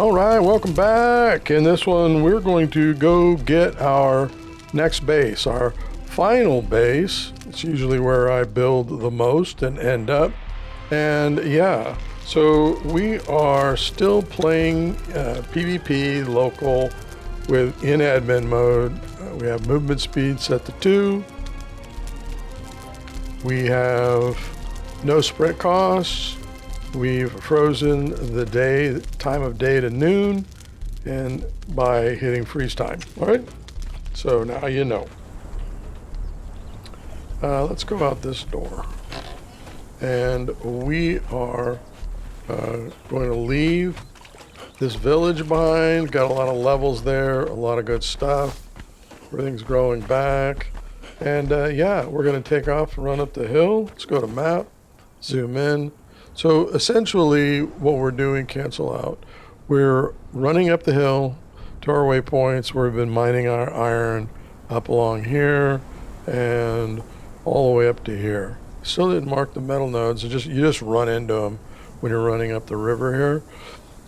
All right, welcome back. In this one, we're going to go get our next base, our final base. It's usually where I build the most and end up. And yeah, so we are still playing PvP local in admin mode. We have movement speed set to 2. We have no sprint costs. We've frozen the time of day to noon, and by hitting freeze time. All right, so now you know. Let's go out this door, and we are going to leave this village behind. Got a lot of levels there, a lot of good stuff. Everything's growing back, and yeah, we're going to take off and run up the hill. Let's go to map, zoom in. So essentially what we're doing, cancel out, we're running up the hill to our waypoints where we've been mining our iron up along here and all the way up to here. Still didn't mark the metal nodes. You just run into them when you're running up the river here.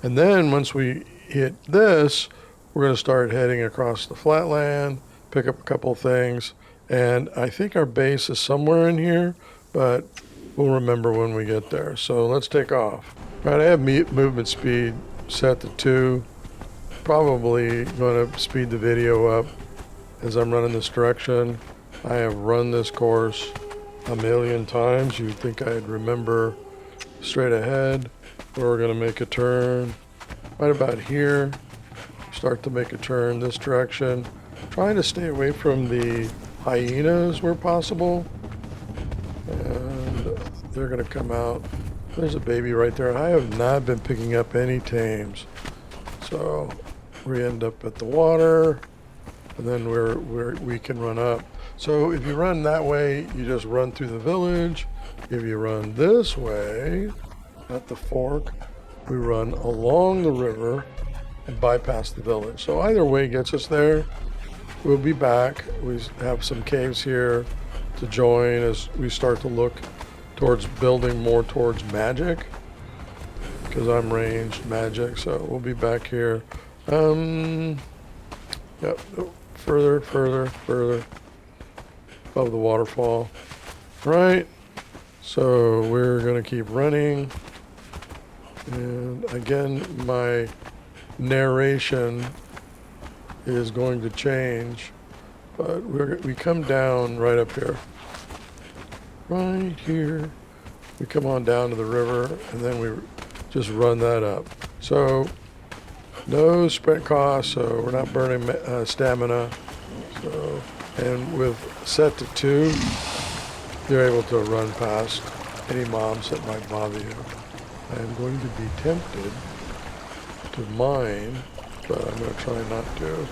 And then once we hit this, we're going to start heading across the flatland, pick up a couple of things. And I think our base is somewhere in here, but we'll remember when we get there. So let's take off. All right, I have movement speed set to 2. Probably going to speed the video up as I'm running this direction. I have run this course a million times. You'd think I'd remember straight ahead where we're going to make a turn. Right about here, start to make a turn this direction. Trying to stay away from the hyenas where possible. And they're going to come out. There's a baby right there. I have not been picking up any tames. So we end up at the water, and then we can run up. So if you run that way, you just run through the village. If you run this way, at the fork, we run along the river and bypass the village. So either way gets us there. We'll be back. We have some caves here to join as we start to look towards building more towards magic, because I'm ranged magic. So we'll be back here. Yep, further above the waterfall. Right. So we're gonna keep running, and again my narration is going to change, but we come down right up here. Right here, we come on down to the river, and then we just run that up. So no sprint cost, so we're not burning stamina. So, and with set to 2, you're able to run past any mobs that might bother you. I am going to be tempted to mine, but I'm going to try not to.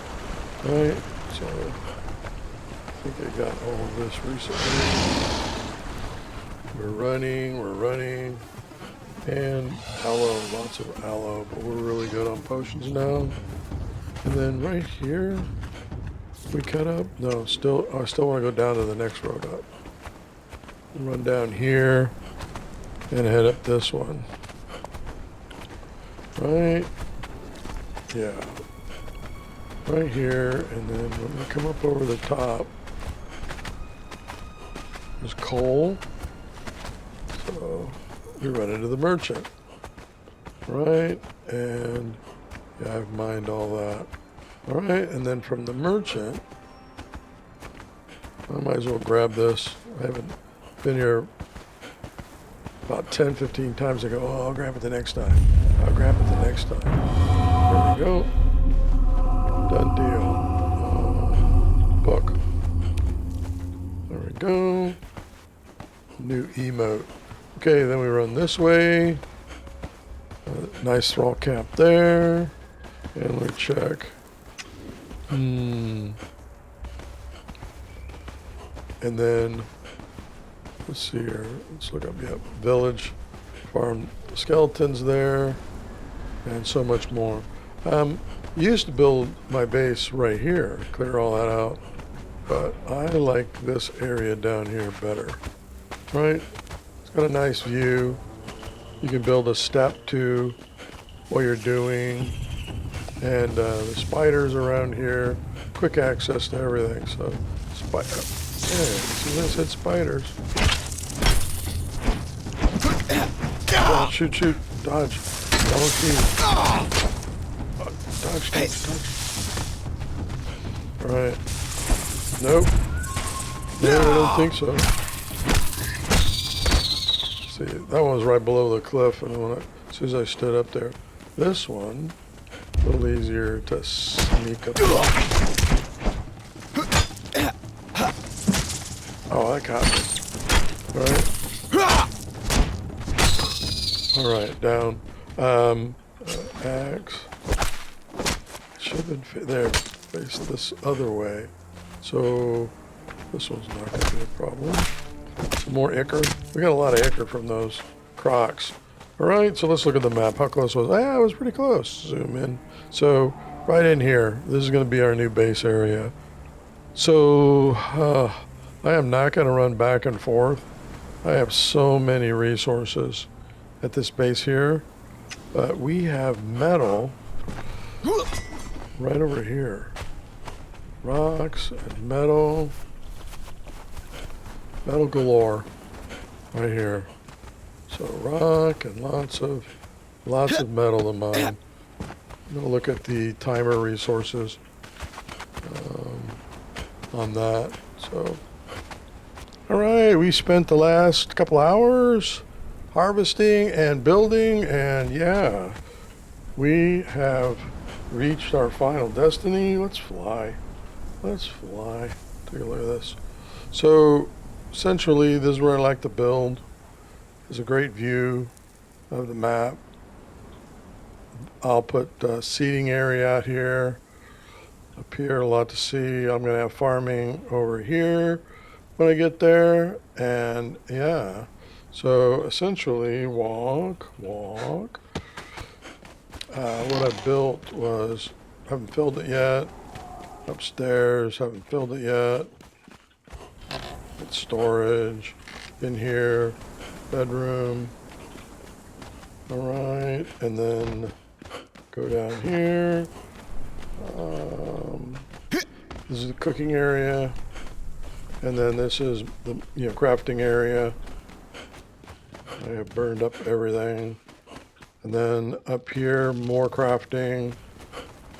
Right, so I think I got all of this recently. We're running, and aloe, lots of aloe, but we're really good on potions now. And then right here, we cut up. No, I still want to go down to the next road up. Run down here and head up this one. Right, yeah, right here, and then when we come up over the top, there's coal. So we run into the merchant, right? And yeah, I've mined all that. All right, and then from the merchant, I might as well grab this. I haven't been here about 10, 15 times. I go, oh, I'll grab it the next time. I'll grab it the next time. There we go. Done deal. Book. There we go. New emote. Okay, then we run this way. Nice small camp there. And we check. And then, let's see here. Let's look up, yep, village, farm skeletons there, and so much more. Used to build my base right here, clear all that out, but I like this area down here better, right? It's got a nice view. You can build a step to what you're doing. And the spiders around here, quick access to everything. So, see, I said spiders. Oh, shoot, shoot, dodge. Donkey. Dodge, dodge, dodge. All right. Nope. No, I don't think so. See, that one was right below the cliff, and as soon as I stood up there, this one, a little easier to sneak up. Oh, that got me. All right, down. Axe. Should have been there. Face this other way. So this one's not going to be a problem. Some more ichor. We got a lot of ichor from those crocs. All right, so let's look at the map. How close was it? Ah, it was pretty close. Zoom in. So right in here, this is going to be our new base area. So I am not going to run back and forth. I have so many resources at this base here. But we have metal right over here. Rocks and metal. Metal galore right here. So rock and lots of metal to mine. I'm going to look at the timer resources on that. So, all right, we spent the last couple hours harvesting and building, and yeah, we have reached our final destiny. Let's fly. Let's fly. Take a look at this. So essentially, this is where I like to build. There's a great view of the map. I'll put seating area out here. Up here, a lot to see. I'm going to have farming over here when I get there. And yeah, so essentially, walk. What I built was, haven't filled it yet. Upstairs, haven't filled it yet. It's storage in here, bedroom. All right, and then go down here. This is the cooking area, and then this is the crafting area. I have burned up everything, and then up here more crafting,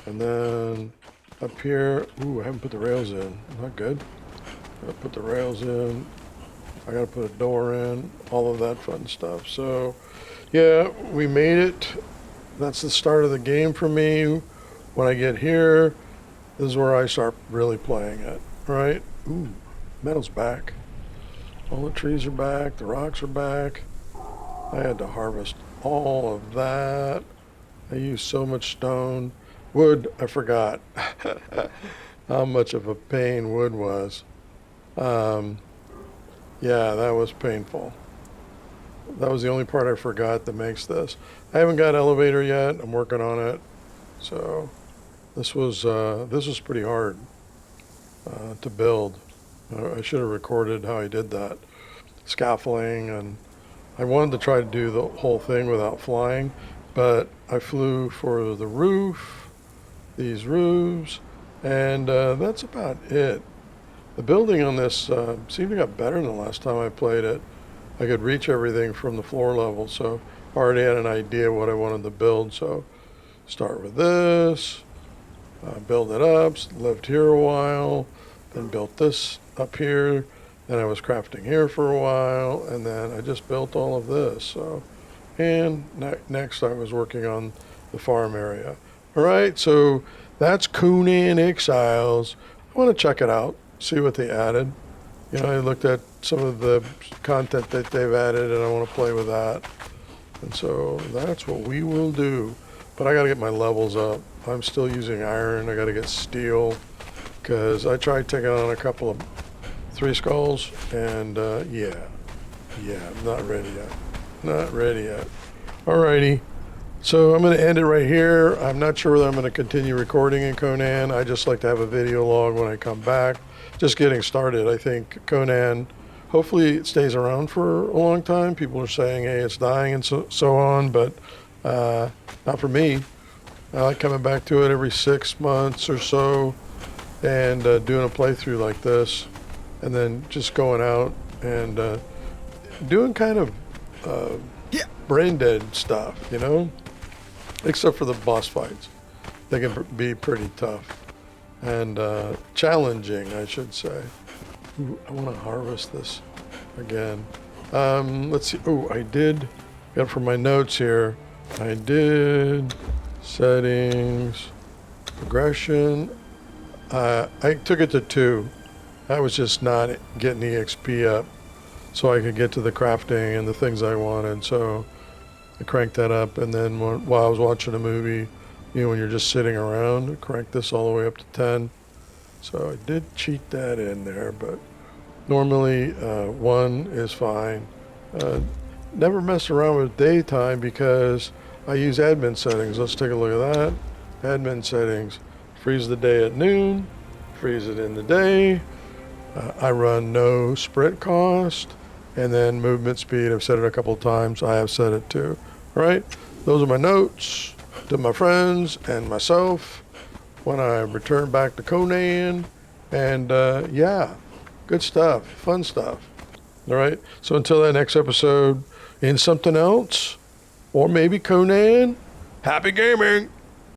and then up here. Ooh, I haven't put the rails in. Not good. Gotta put the rails in. I gotta put a door in. All of that fun stuff. So, yeah, we made it. That's the start of the game for me. When I get here, this is where I start really playing it, right? Ooh, metal's back. All the trees are back, the rocks are back. I had to harvest all of that. I used so much stone. Wood, I forgot how much of a pain wood was. Yeah, that was painful. That was the only part I forgot that makes this. I haven't got elevator yet. I'm working on it. So this was pretty hard to build. I should have recorded how I did that. Scaffolding, and I wanted to try to do the whole thing without flying, but I flew for the roof, these roofs, and that's about it. The building on this seemed to get better than the last time I played it. I could reach everything from the floor level, so I already had an idea what I wanted to build. So start with this, build it up, lived here a while, then built this up here, then I was crafting here for a while, and then I just built all of this. So, and next I was working on the farm area. All right, so that's Conan Exiles. I want to check it out, see what they added. I looked at some of the content that they've added, and I want to play with that. And so that's what we will do. But I got to get my levels up. I'm still using iron. I got to get steel, because I tried taking on a couple of 3 skulls, and yeah, I'm not ready yet. Not ready yet. Alrighty. So I'm going to end it right here. I'm not sure whether I'm going to continue recording in Conan. I just like to have a video log when I come back. Just getting started. I think Conan, hopefully it stays around for a long time. People are saying, hey, it's dying and so on, but not for me. I like coming back to it every 6 months or so and doing a playthrough like this, and then just going out and doing kind of brain dead stuff, you know? Except for the boss fights. They can be pretty tough and challenging, I should say. Ooh, I want to harvest this again. Let's see. Oh, I did, got from my notes here, I did settings, progression. I took it to 2. I was just not getting the XP up so I could get to the crafting and the things I wanted. So I cranked that up, and then while I was watching a movie, you know, when you're just sitting around, I cranked this all the way up to 10. So I did cheat that in there, but normally 1 is fine. Never mess around with daytime because I use admin settings. Let's take a look at that. Admin settings. Freeze the day at noon. Freeze it in the day. I run no sprint cost. And then movement speed, I've said it a couple of times. I have said it too. All right, those are my notes to my friends and myself when I return back to Conan. And yeah, good stuff, fun stuff. All right, so until that next episode in something else, or maybe Conan, happy gaming.